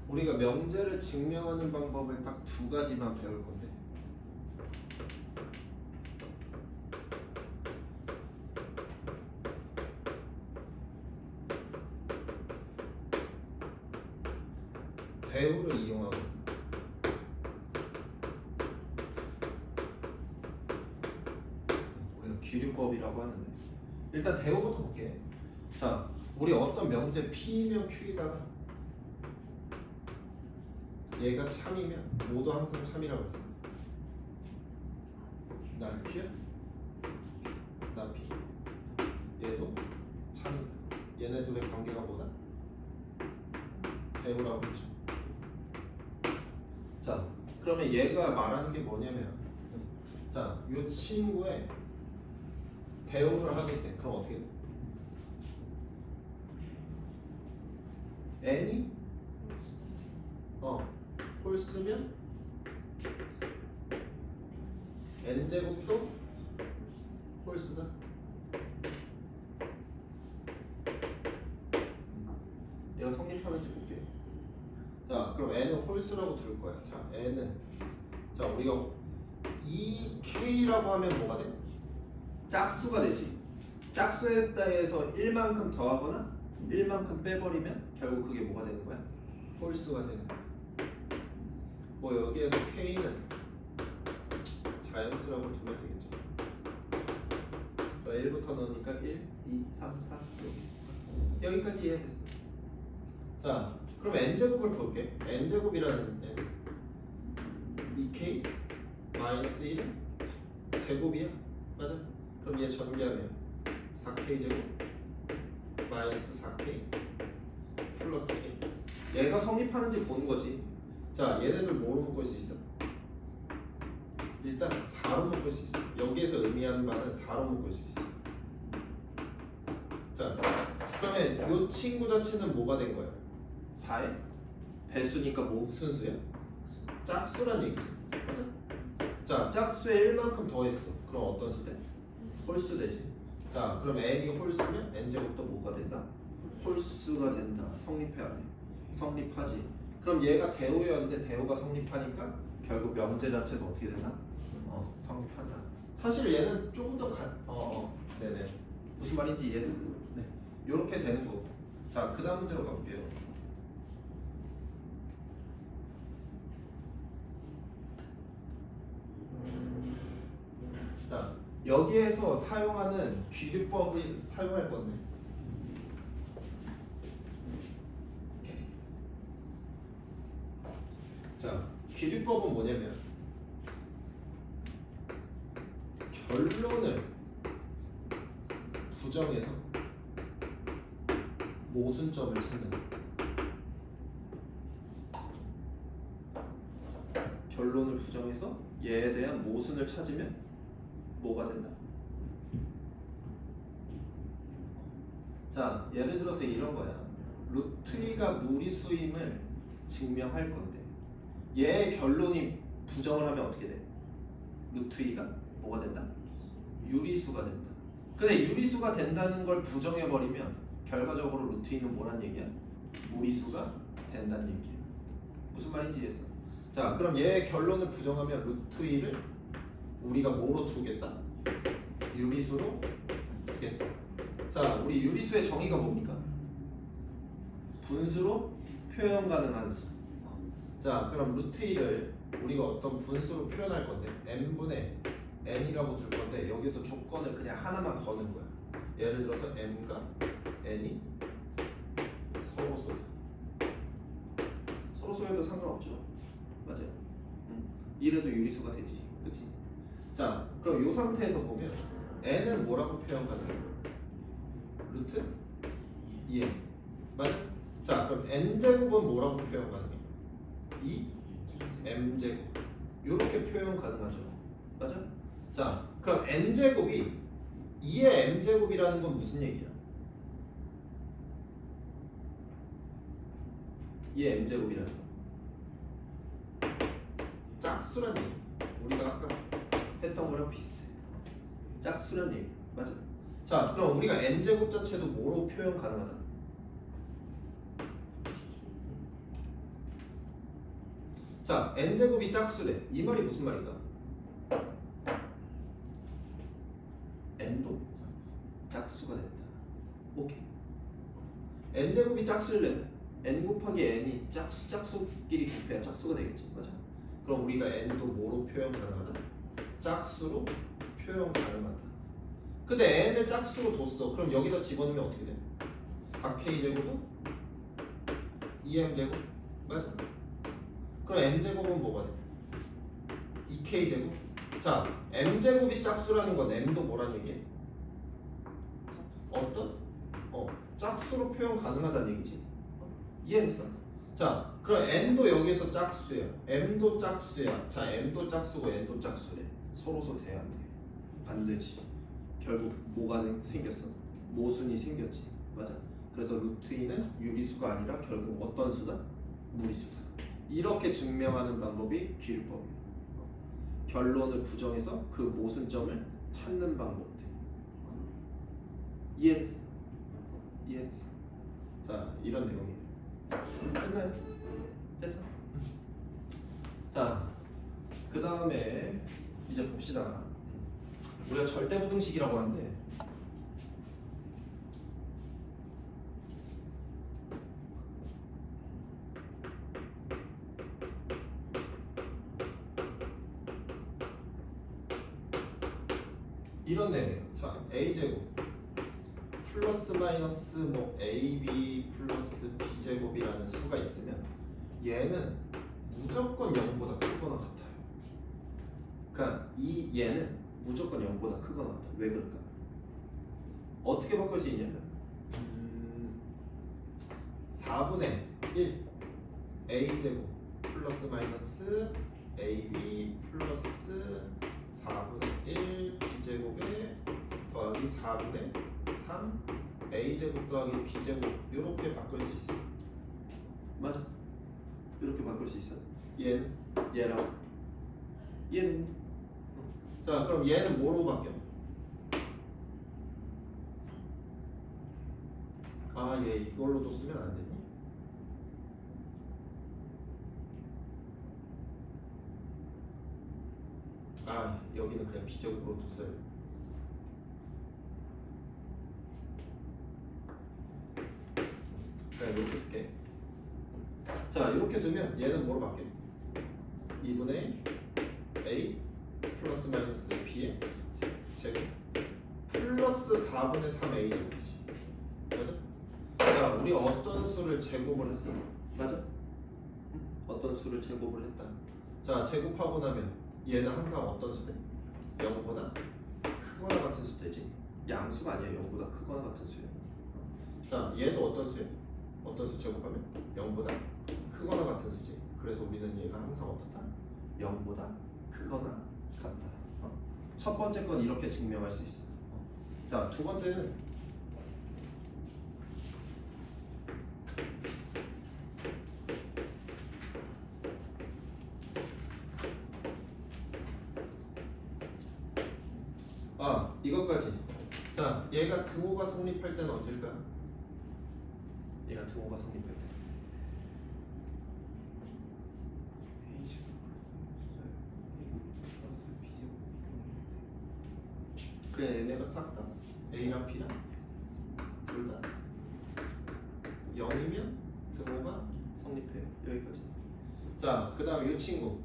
우리가 명제를 증명하는 방법을 딱 두 가지만 배울 건데. 대우를 이용하고 우리가 귀류법이라고 하는데, 일단 대우부터 볼게. 자, 우리 어떤 명제 P면 Q이다가 얘가 참이면 모두 항상 참이라고 했어. 나 Q야? 나 P. 얘도 참이다. 얘네들의 관계가 뭐다? 대우라고 했죠. 자, 그러면 얘가 말하는 게 뭐냐면, 자, 이 친구의 대우를 하게 돼. 그럼 어떻게 돼? n이 홀수면 n제곱도 홀수다. 얘가 성립하는지 볼게. 자, 그럼 n은 홀수라고 둘 거야. 자, n은, 자, 우리가 2k라고 하면 뭐가 돼? 짝수가 되지. 짝수에 대해서 1만큼 더하거나 1만큼 빼버리면 결국 그게 뭐가 되는 거야? 홀수가 되는 거야. 뭐 여기에서 k는 자연수라고 두면 되겠죠. 자, 1부터 넣으니까 1, 2, 3, 4 이렇게. 여기까지 이해됐어. 자, 그럼 n제곱을 볼게. n제곱이라는 n 2k 마이너스 1 제곱이야. 맞아? 그럼 얘 전개하면 4k 제곱 마이너스 4k 플러스 1. 얘가 성립하는지 보는 거지. 자, 얘네들 뭐로 묶을 수 있어? 일단 4로 묶을 수 있어. 여기에서 의미하는 바는 4로 묶을 수 있어. 자, 그러면 이 친구 자체는 뭐가 된 거야? 4의 배수니까 뭐 순수야? 짝수란 얘기지. 자, 짝수에 1만큼 더했어. 그럼 어떤 수 돼? 홀수 되지. 자, 그럼 n이 홀수면 n제곱도 뭐가 된다? 홀수가 된다. 성립해야 돼. 성립하지. 그럼 얘가 대우였는데 대우가 성립하니까 결국 명제 자체도 어떻게 되나? 성립한다. 사실 얘는 조금 더 네네. 무슨 말인지 이해했어? 네. 요렇게 되는 거고. 자, 그 다음 문제로 가볼게요. 자, 여기에서 사용하는 귀류법을 사용할 건데, 자, 귀류법은 뭐냐면 결론을 부정해서 모순점을 찾는 거야. 결론을 부정해서 얘에 대한 모순을 찾으면 뭐가 된다? 자, 예를 들어서 이런 거야. 루트 2가 무리수임을 증명할 건데 얘의 결론이 부정을 하면 어떻게 돼? 루트 2가 뭐가 된다? 유리수가 된다. 근데 유리수가 된다는 걸 부정해버리면 결과적으로 루트 2는 뭐란 얘기야? 무리수가 된다는 얘기야. 무슨 말인지 이해했어? 자, 그럼 얘의 결론을 부정하면 루트 2를 우리가 뭐로 두겠다? 유리수로 두겠다. 자, 우리 유리수의 정의가 뭡니까? 분수로 표현 가능한 수. 자, 그럼 루트 2를 우리가 어떤 분수로 표현할 건데 n분의 n이라고 둘 건데 여기서 조건을 그냥 하나만 거는 거야. 예를 들어서 m과 n이 서로 쏘다. 서로 쏘여도 상관없죠. 맞아요. 이래도 유리수가 되지. 그치? 자, 그럼 이 상태에서 보면 n은 뭐라고 표현 가능해? 루트 2n. 맞아? 자, 그럼 n제곱은 뭐라고 표현 가능해? 2m제곱. 이렇게 표현 가능하죠. 맞아? 자, 그럼 n제곱이 2의 m제곱이라는 건 무슨 얘기야? 2의 m제곱이라는 건 짝수란 얘기. 우리가 아까 했던 거랑 비슷해. 짝수란 얘기. 맞아? 자, 그럼 우리가 n제곱 자체도 뭐로 표현 가능하다? 자, n제곱이 짝수래. 이 말이 무슨 말인가? n도 짝수가 된다. 오케이. n제곱이 짝수려면 n 곱하기 n이 짝수끼리 곱해야 짝수가 되겠지. 맞아? 그럼 우리가 n도 뭐로 표현 가능하다? 짝수로 표현 가능하다. 근데 n을 짝수로 뒀어. 그럼 여기다 집어넣으면 어떻게 돼? 4k제곱은 2m제곱? 맞아. 그럼 m제곱은 뭐가 돼? 2k제곱? 자, m제곱이 짝수라는 건 m도 뭐란 얘기야? 어떤? 짝수로 표현 가능하다는 얘기지. 이해됐어? 자, 그럼 n도 여기서 짝수야. m도 짝수야. 자, m도 짝수고 n도 짝수래. 서로서 돼야 안 돼? 안 되지. 결국 뭐가 생겼어? 모순이 생겼지. 맞아. 그래서 루트 2는 유리수가 아니라 결국 어떤 수다? 무리수다. 이렇게 증명하는 방법이 기율법이야. 결론을 부정해서 그 모순점을 찾는 방법들. 이해됐어? 이해됐어? 자, 이런 내용이에요. 끝나요? 됐어? 자, 그 다음에 이제 봅시다. 우리가 절대부등식이라고 하는데 이런 내용이에요. 자, a제곱 플러스 마이너스 뭐 ab 플러스 b제곱이라는 수가 있으면 얘는 무조건 0보다 크거나 같아요. 그러니까 이 얘는 무조건 0보다 크거나 같아. 왜 그럴까? 어떻게 바꿀 수 있냐면 4분의 1 a제곱 플러스 마이너스 ab 플러스 4분의 1 b제곱에 더하기 4분의 3 a제곱 더하기 b제곱 이렇게 바꿀 수 있어. 맞아? 이렇게 바꿀 수 있어. 얘는 얘랑 얘는 자, 그럼 얘는 뭐로 바뀌어? 아, 얘 이걸로도 쓰면 안 되니? 아, 여기는 그냥 b제곱으로 뒀어요. 그냥 이렇게 둘게. 자, 이렇게 두면 얘는 뭐로 바뀌어? 2분의 a 플러스 마이너스 b의 제곱 플러스 4분의 3a 제곱이지. 맞아? 자, 우리 어떤 수를 제곱을 했어? 맞아? 어떤 수를 제곱을 했다. 자, 제곱하고 나면 얘는 항상 어떤 수 돼? 0보다 크거나 같은 수 되지. 양수가 아니야. 0보다 크거나 같은 수야. 자, 얘도 어떤 수야? 어떤 수 제곱하면 0보다 크거나 같은 수지. 그래서 우리는 얘가 항상 어떻다? 0보다 크거나 같다. 첫 번째 건 이렇게 증명할 수 있어. 자, 두 번째는 이것까지. 자, 얘가 등호가 성립할 때는 언제일까? 얘가 등호가 성립할 때. 그냥 얘네가 싹 다 A랑 B랑 둘 다 0이면 등호가 성립해요. 여기까지. 자, 그 다음 이 친구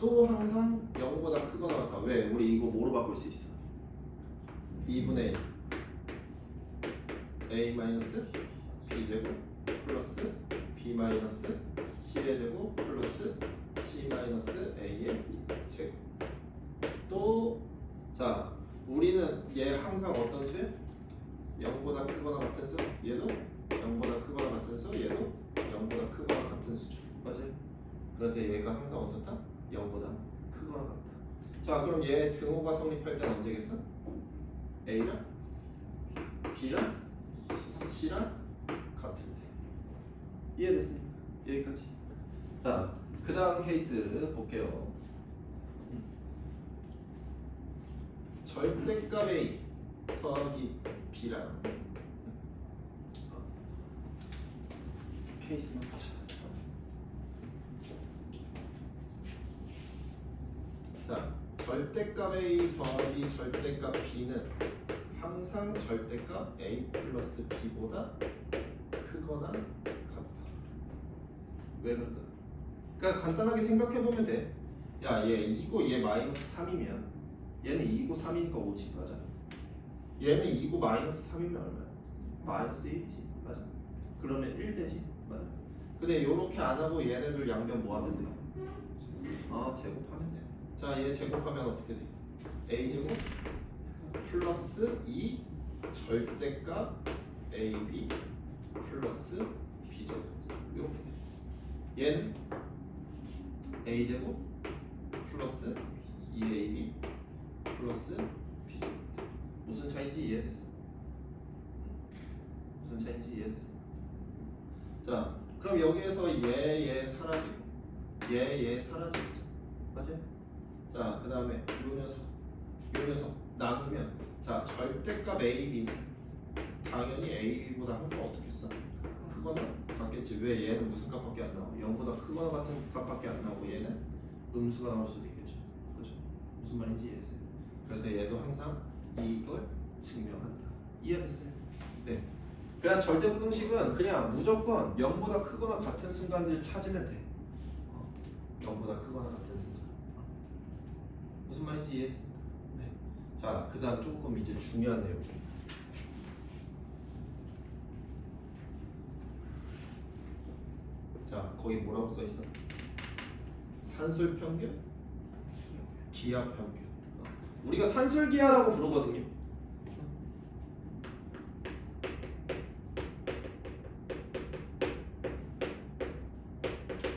또 항상 0보다 크거나 같아. 왜? 우리 이거 뭐로 바꿀 수 있어? 2분의 a 마이너스 b제곱 플러스 b 마이너스 c의 제곱 플러스 c 마이너스 a의 제곱. 또 자, 우리는 얘 항상 어떤 수야? 0보다 크거나 같은 수. 얘도 0보다 크거나 같은 수. 얘도 0보다 크거나 같은 수죠. 맞아요? 그래서 얘가 항상 어떻다? 0보다 크거나 같다. 자, 그럼 얘 등호가 성립할 때는 언제겠어? A랑 B랑 C랑 같을 때. 이해됐습니까? 여기까지. 자, 그 다음 케이스 볼게요. 절대값 A 더하기 B랑 케이스만 보자. 절대값 A 더하기 절대값 B는 항상 절대값 A 플러스 B보다 크거나 같다. 왜 그럴까? 그러니까 간단하게 생각해보면 돼. 야, 얘 2고 얘 마이너스 3이면 얘는 2고 3이니까 5지, 맞아? 얘는 2고 마이너스 3이면 얼마야? 마이너스 1이지, 맞아? 그러면 1 되지, 맞아? 근데 요렇게 안 하고 얘네들 양변 뭐 하면 돼? 제곱하면 돼. 자, 얘 제곱하면 어떻게 돼? A제곱 플러스 2 절대값 AB 플러스 B제곱 이렇게 돼. 얘는 A제곱 플러스 2AB 플러스 B제곱. 무슨 차이인지 이해됐어? 무슨 차이인지 이해됐어? 자, 그럼 여기에서 얘 사라지고 얘 사라지죠. 맞지? 자, 그 다음에 요 녀석 나누면 자, 절대값 AB는 당연히 AB보다 항상 어떻게 했어? 크거나 같겠지. 왜 얘는 무슨 값밖에 안 나오고 0보다 크거나 같은 값밖에 안 나오고 얘는 음수가 나올 수도 있겠죠. 그죠? 무슨 말인지 이해했어요? 그래서 얘도 항상 이걸 증명한다. 이해됐어요? 네. 그냥 절대부등식은 그냥 무조건 0보다 크거나 같은 순간들 찾으면 돼. 0보다 크거나 같은 순간. 무슨 말인지 이해했습니까? 네. 자, 그 다음 조금 이제 중요한 내용입니다. 자, 거기 뭐라고 써있어? 산술평균, 기하평균. 우리가 산술기하라고 부르거든요.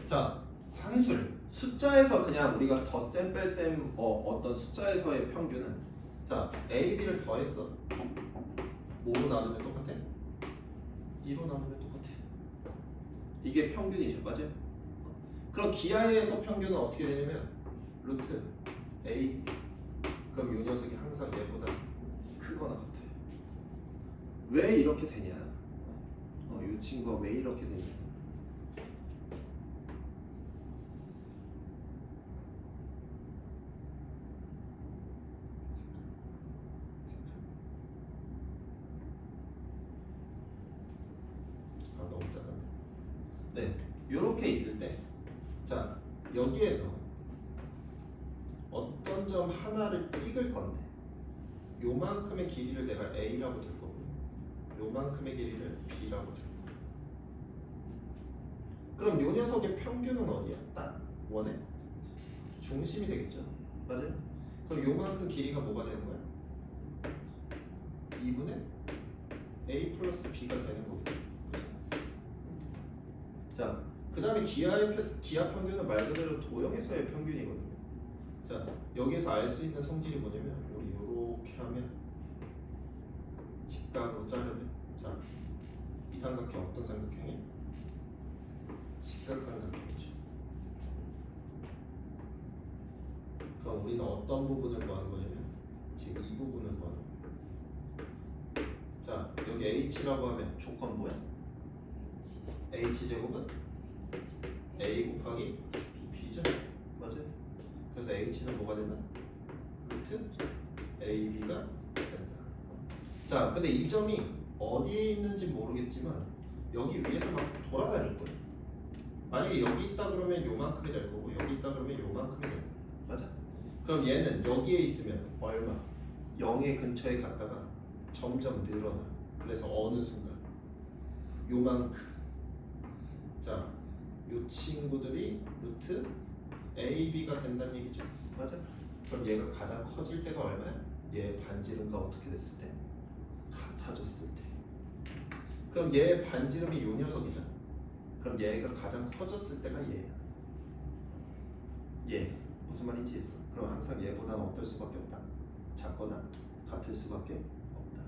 자, 산술 숫자에서 그냥 우리가 덧셈 뺄셈 어떤 숫자에서의 평균은 자, A, B를 더했어. 5로 나누면 똑같아? 2로 나누면 똑같아. 이게 평균이죠, 맞아요? 그럼 기하에서 평균은 어떻게 되냐면 루트 A. 그럼 이 녀석이 항상 얘보다 크거나 같아요. 왜 이렇게 되냐? 이 친구가 왜 이렇게 되냐? 너무 작았네. 네, 이렇게 있을 때, 자, 여기에서 어떤 점 하나를 찍을 건데, 요만큼의 길이를 내가 A라고 줄 거고, 요만큼의 길이를 B라고 줄 거고. 그럼 요 녀석의 평균은 어디야? 딱 원의 중심이 되겠죠? 맞아요? 그럼 요만큼 길이가 뭐가 되는 거야? 2분의 A 플러스 B가 되는 거겠죠? 자, 그 다음에 기하 평균은 말 그대로 도형에서의 평균이거든요. 자, 여기에서 알 수 있는 성질이 뭐냐면 우리 이렇게 하면 직각으로 자르면 자, 이 삼각형 어떤 삼각형이? 직각삼각형이죠. 그럼 우리는 어떤 부분을 구하는 거냐면 지금 이 부분을 구하는 거예요. 자, 여기 H라고 하면 조건 뭐야? H제곱은 A 곱하기 B죠? 맞아요? 그래서 H는 뭐가 된다? 루트 AB가 된다. 자, 근데 이 점이 어디에 있는지 모르겠지만 여기 위에서 막 돌아다닐 거예요. 만약에 여기 있다 그러면 요만큼이 될 거고 여기 있다 그러면 요만큼이 될 거예요. 맞아? 그럼 얘는 여기에 있으면 얼마? 0의 근처에 갔다가 점점 늘어나. 그래서 어느 순간 요만큼. 자, 이 친구들이 루트 AB가 된다는 얘기죠. 맞아? 그럼 얘가 가장 커질 때가 얼마야? 얘 반지름과 어떻게 됐을 때? 같아졌을 때. 그럼 얘 반지름이 이 녀석이잖아. 그럼 얘가 가장 커졌을 때가 얘야. 얘. 무슨 말인지 이해했어? 그럼 항상 얘보다는 어떨 수밖에 없다. 작거나 같을 수밖에 없다.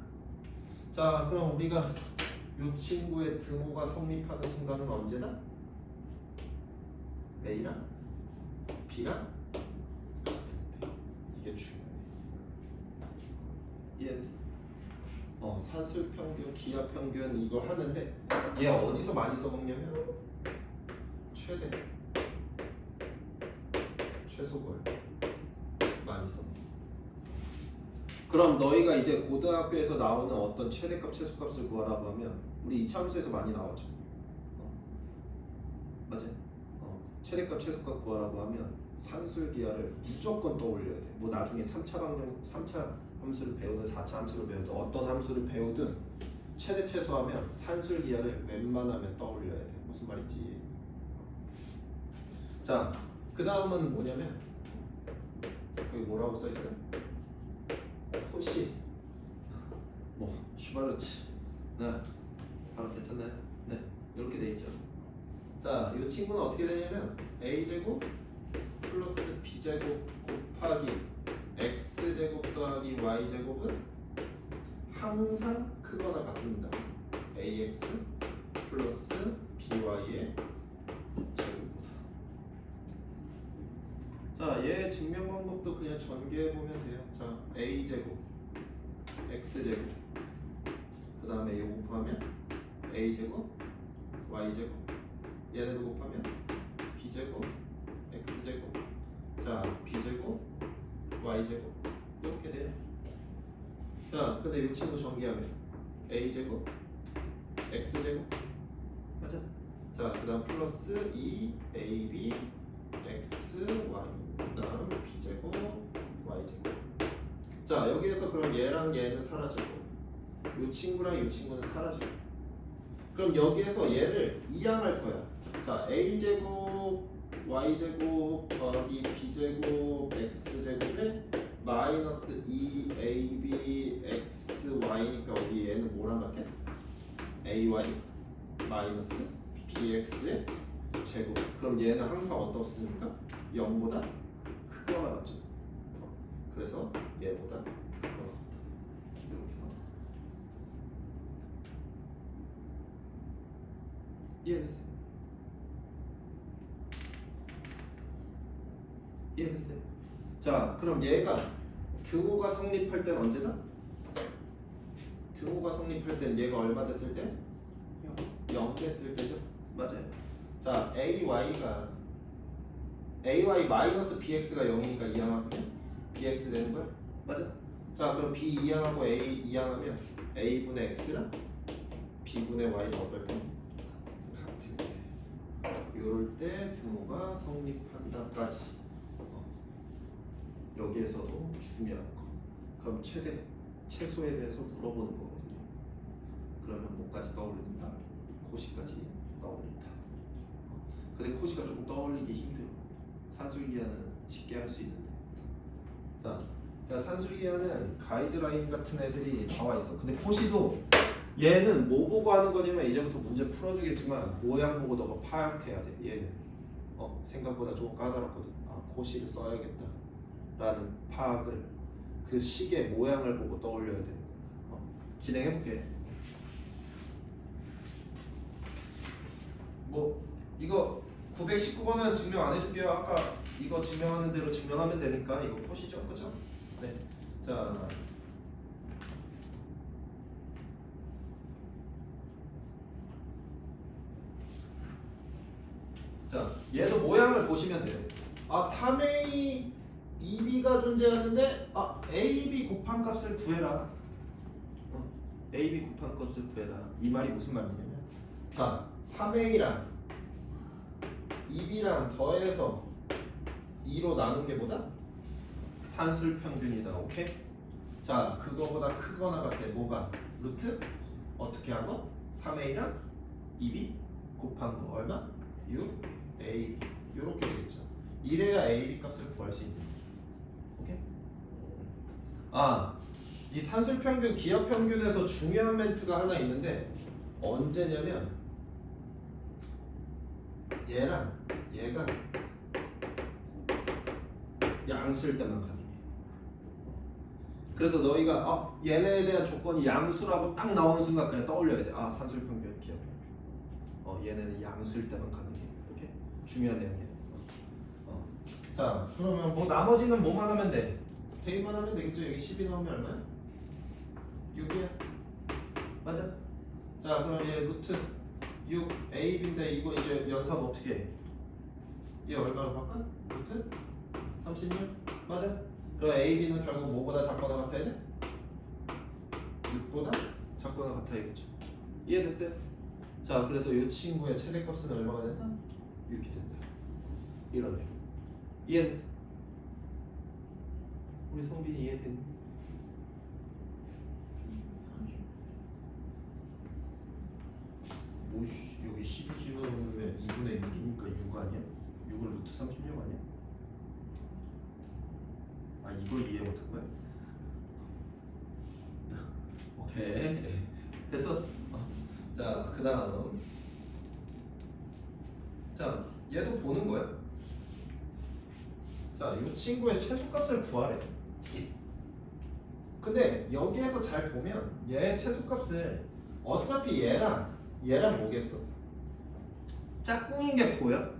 자, 그럼 우리가 이 친구의 등호가 성립하는 순간은 언제다? A랑 B랑 같은 때. 이게 중요해. 이해됐어? 산술평균, 기하평균 이거 하는데 얘 어디서 많이 써먹냐면 최대, 최소걸 많이 많이 써. 그럼 너희가 이제 고등학교에서 나오는 어떤 최대값, 최소값을 구하라고 하면 우리 이차함수에서 많이 나왔죠. 맞아요. 최대값, 최소값 구하라고 하면 산술기하를 무조건 떠올려야 돼. 뭐 나중에 3차 함수를 배우든 4차 함수를 배우든 어떤 함수를 배우든 최대 최소하면 산술기하를 웬만하면 떠올려야 돼. 무슨 말인지. 자, 그 다음은 뭐냐면 여기 뭐라고 써 있어요? 코시, 뭐 슈바르츠. 네, 바로 괜찮나요? 네, 이렇게 돼 있죠. 자, 이 친구는 어떻게 되냐면 a 제곱 플러스 b 제곱 곱하기 x 제곱 더하기 y 제곱은 항상 크거나 같습니다. ax 플러스 by의 제곱보다. 자, 얘 증명 방법도 그냥 전개해 보면 돼요. 자, a 제곱 x 제곱 그 다음에 이거 곱하면 a 제곱 y 제곱 얘네도 곱하면 b 제곱 x 제곱 자 b 제곱 y 제곱 이렇게 돼요. 자, 근데 이 친구 전개하면 a 제곱 x 제곱 맞아. 자, 그 다음 플러스 2ab x y 그 다음 b 제곱 y 제곱. 자, 여기에서 그럼 얘랑 얘는 사라지고 이 친구랑 이 친구는 사라지고 그럼 여기에서 얘를 이항할 거야. 자, a제곱 y제곱 더하기 b제곱 x제곱에 마이너스 2ab xy니까 우리 얘는 뭐랑 같아? ay 마이너스 bx의 제곱. 그럼 얘는 항상 어떻습니까? 0보다 크거나 같죠. 그래서 얘보다 크거나 같다. 이렇게 나와. 이해됐어요? 이해됐어요? 자, 그럼 얘가 등호가 성립할 땐 언제다? 등호가 성립할 땐 얘가 얼마 됐을 때? 0 됐을 때죠? 맞아요. 자, ay 마이너스 bx가 0이니까 이항하면 bx 되는 거야? 맞아. 자, 그럼 b 이항하고 a 이항하면 a분의 x랑 b분의 y는 어떨 때? 같을 때. 요럴 때 등호가 성립한다까지. 여기에서도 중요한 거. 그럼 최대, 최소에 대해서 물어보는 거거든요. 그러면 뭐까지 떠올린다? 코시까지 떠올린다. 근데 코시가 조금 떠올리기 힘들어. 산술기하는 쉽게 할 수 있는데. 자, 산술기하는 가이드라인 같은 애들이 나와 있어. 근데 코시도 얘는 뭐 보고 하는 거냐면 이제부터 문제 풀어주겠지만 모양 보고 너가 파악해야 돼. 얘는 생각보다 조금 까다롭거든. 아, 코시를 써야겠다 라는 파악을 그 식의 모양을 보고 떠올려야 돼. 진행해볼게. 뭐 이거 919번은 증명 안 해줄게요. 아까 이거 증명하는 대로 증명하면 되니까 이거 보시죠. 그죠? 네. 자, 얘도 모양을 보시면 돼요. 아, 3a 2b가 존재하는데 ab 곱한 값을 구해라. ab 곱한 값을 구해라. 이 말이 무슨 말이냐면 자, 3a랑 2b랑 더해서 2로 나눈 게 뭐다? 산술평균이다. 오케이? 자, 그거보다 크거나 같아. 뭐가? 루트? 어떻게 한 거? 3a랑 2b 곱한 거 얼마? 6a 요렇게 되겠죠. 이래야 ab 값을 구할 수 있는. 오케이? 이 산술평균, 기하평균에서 중요한 멘트가 하나 있는데 언제냐면 얘랑 얘가 양수일 때만 가능해. 그래서 너희가 얘네에 대한 조건이 양수라고 딱 나오는 순간 그냥 떠올려야 돼. 산술평균, 기하평균. 얘네는 양수일 때만 가능해. 오케이? 중요한 내용이야. 자, 그러면 뭐 나머지는 뭐만 하면 돼? 대입만 하면 되겠죠. 여기 10이 나오면 얼마야? 6이야. 맞아? 자, 그럼 얘 루트 6 ab인데 이거 이제 연산 어떻게 해? 얘 얼마로 바꿔? 루트 36? 맞아? 그럼 A, B는 결국 뭐보다 작거나 같아야 돼? 6보다 작거나 같아야겠죠. 이해됐어요? 자, 그래서 이 친구의 최대값은 얼마가 된다? 6이 된다. 이런 애. 이해됐어? 우리 성빈이 이해됐니? 뭐씨, 여기 12 집어넣으면 2분의 6이니까 6 아니야? 6은 루트 36 아니야? 아, 이걸 이해 못한 거야? 오케이. 됐어? 자, 그 다음. 자, 얘도 보는 거야. 자, 이 친구의 최소값을 구하래. 근데 여기에서 잘 보면 얘의 최소값을 어차피 얘랑 뭐겠어? 짝꿍인 게 보여?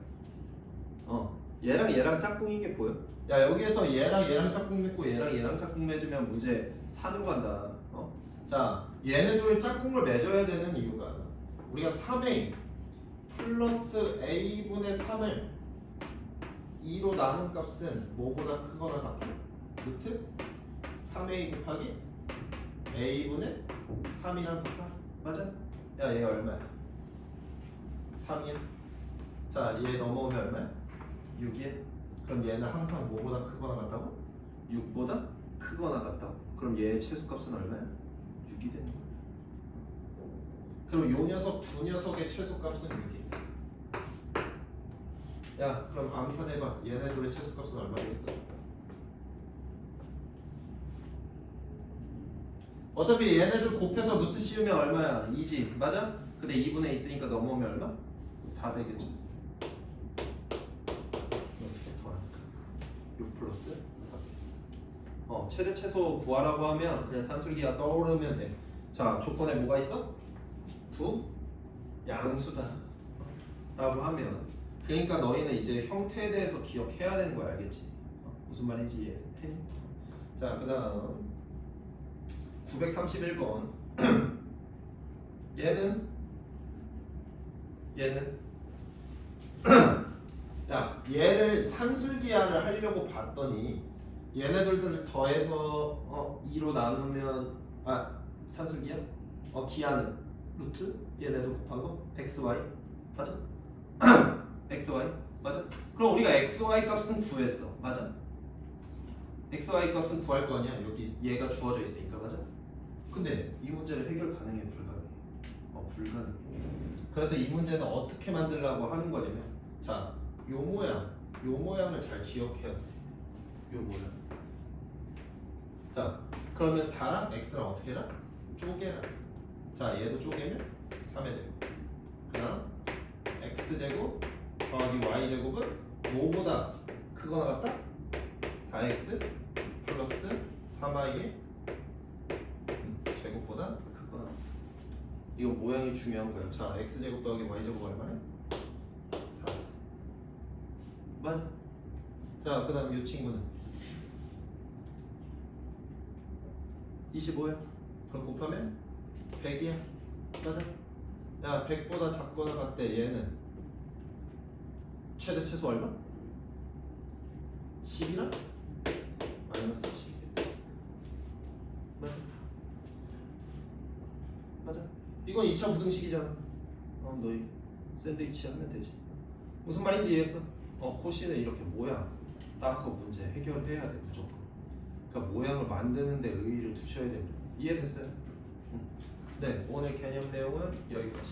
얘랑 짝꿍인 게 보여? 야, 여기에서 얘랑 짝꿍 맺고 얘랑 짝꿍 맺으면 문제 3으로 간다. 자, 얘네 둘 짝꿍을 맺어야 되는 이유가 우리가 3a 플러스 a분의 3을 2로 나눈 값은 뭐보다 크거나 같아? 루트 3a 곱하기 a분의 3이랑 같아. 맞아? 야, 얘 얼마야? 3이야. 자, 얘 넘어오면 얼마야? 6이야. 그럼 얘는 항상 뭐보다 크거나 같다고? 6보다 크거나 같다고. 그럼 얘의 최소값은 얼마야? 6이 되는 거야. 그럼 요 녀석 두 녀석의 최소값은 6이야. 야, 그럼 암산해봐. 얘네들의 최소값은 얼마 되겠어? 어차피 얘네들 곱해서 루트 씌우면 얼마야? 2지. 맞아? 근데 2분의 있으니까 넘어오면 얼마? 4 되겠죠. 어떻게 더하니까 6 플러스 4. 최대 최소 구하라고 하면 그냥 산술기가 떠오르면 돼. 자, 조건에 뭐가 있어? 두 양수다 라고 하면, 그러니까 너희는 이제 형태에 대해서 기억해야 되는 거야. 알겠지? 무슨 말인지 이해해? 자, 그 다음 931번 얘는 야, 얘를 산술기하를 하려고 봤더니 얘네들을 더해서 2로 나누면 산술기하? 기하는 루트 얘네도 곱한 거 xy 맞아? xy 맞아? 그럼 우리가 xy 값은 구했어. 맞아? xy 값은 구할 거 아니야. 여기 얘가 주어져 있으니까. 맞아? 근데 이 문제를 해결 가능해? 불가능해? 불가능해. 그래서 이 문제는 어떻게 만들려고 하는 거냐면, 자, 요 모양을 잘 기억해야 돼. 요 모양. 자, 그러면 4랑 x랑 어떻게 해라? 쪼개라. 자, 얘도 쪼개면 3의 제곱. 그 다음 x제곱 더하기 y제곱은 뭐보다 크거나 같다? 4x 플러스 3y의 제곱보다 크거나. 이거 모양이 중요한 거야. 자, x제곱 더하기 y제곱 얼마네? 4. 맞아. 자, 그 다음 이 친구는 25야. 그럼 곱하면 100이야. 맞아? 야, 100보다 작거나 같대. 얘는 최대 최소 얼마? 10이라? 마이너스 10이겠지. 맞아? 맞아? 이건 2차 부등식이잖아. 너희 샌드위치 하면 되지. 무슨 말인지 이해했어? 코시는 이렇게 모양 따서 문제 해결해야 돼. 무조건. 그러니까 모양을 만드는 데 의의를 두셔야 됩니다. 이해됐어요? 네, 오늘 개념 내용은 여기까지.